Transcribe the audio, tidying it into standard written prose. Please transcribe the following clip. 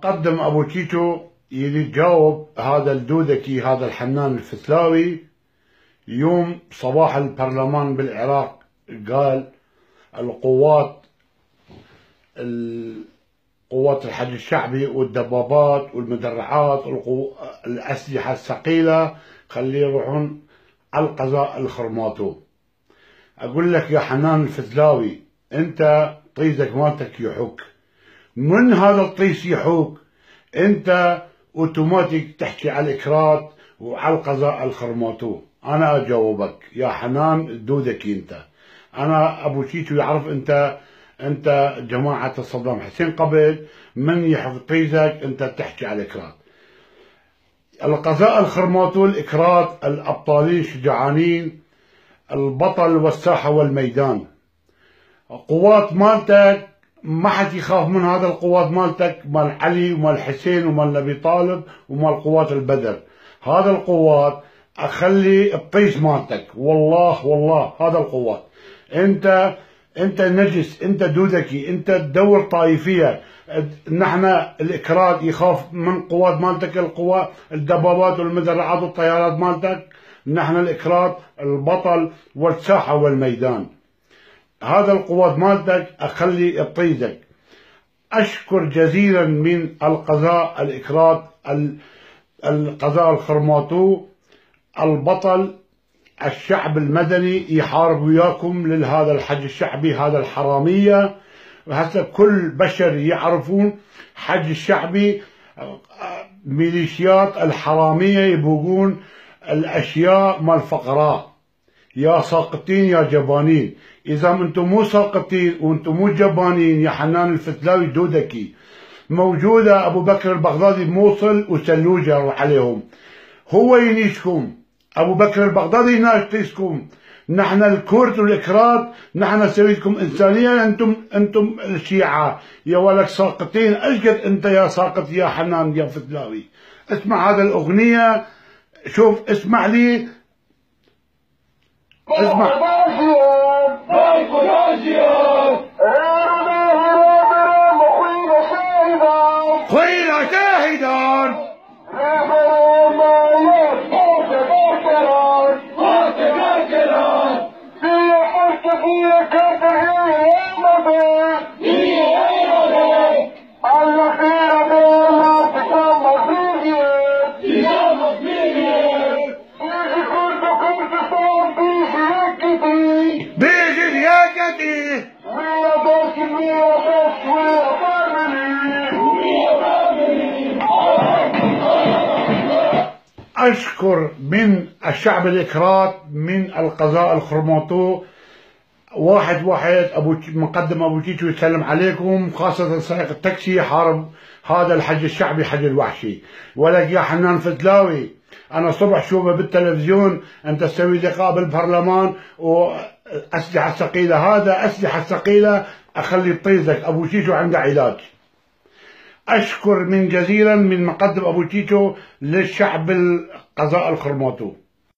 مقدم ابو تيتو يريد يجاوب هذا الدودكي، هذا الحنان الفتلاوي. يوم صباح البرلمان بالعراق قال قوات الحج الشعبي والدبابات والمدرعات الأسلحة الثقيلة خليه يروحون على القضاء الخرماطو. أقول لك يا حنان الفتلاوي، أنت طيزك مالتك يحوك، من هذا الطيس يحوك أنت اوتوماتيك تحكي على الإكراد وعلى القضاء الخرماطو. أنا أجاوبك يا حنان دودك أنا أبو تيتو يعرف أنت جماعة صدام حسين قبل من يحفظ طيزك أنت تحكي على الإكراد. القضاء الخرماطو الإكراد الأبطالين الشجعانين، البطل والساحة والميدان. قوات مالتك ما حد يخاف من هذا القوات مالتك، مال علي ومال حسين ومال نبي طالب ومال قوات البدر. هذا القوات أخلي الطيس مالتك، والله هذا القوات. انت نجس، انت دودكي، انت تدور طائفية. نحن الإكراد يخاف من قوات مالتك، القوات الدبابات والمدرعات والطيارات مالتك. نحن الإكراد البطل والساحة والميدان. هذا القوات مالتك أخلي بطيزك. أشكر جزيلا من القضاء الإكراد القضاء الخرماطو البطل الشعب المدني يحارب وياكم لهذا الحج الشعبي، هذا الحرامية. وهسه كل بشر يعرفون حج الشعبي ميليشيات الحرامية يبوقون الأشياء مال الفقراء. يا ساقطين يا جبانين، إذا أنتم مو ساقطين وأنتم مو جبانين يا حنان الفتلاوي دودكي، موجودة أبو بكر البغدادي بموصل وسلوجة روح عليهم، هو ينيشكم. أبو بكر البغدادي يناشطيسكم. نحن الكرد والإكراد نحن نسوي لكم إنسانية. أنتم الشيعة يا ولك ساقطين. أشقد أنت يا ساقط يا حنان يا فتلاوي. اسمع هذا الأغنية، شوف اسمع لي، اسمع. خوينا شاهدان أشكر من الشعب الإكراد من القضاء الخرماطو. واحد مقدم أبو تيتو يسلم عليكم، خاصة سائق التاكسي حارب هذا الحج الشعبي حج الوحشي. ولك يا حنان فتلاوي، أنا صبح شوفه بالتلفزيون أنت تسوي لقاء بالبرلمان وأسلحة ثقيلة. هذا أسلحة ثقيلة أخلي طيزك. أبو تيتو عنده علاج. أشكر من جزيلا من مقدم أبو تيتو للشعب القضاء الخرماطو.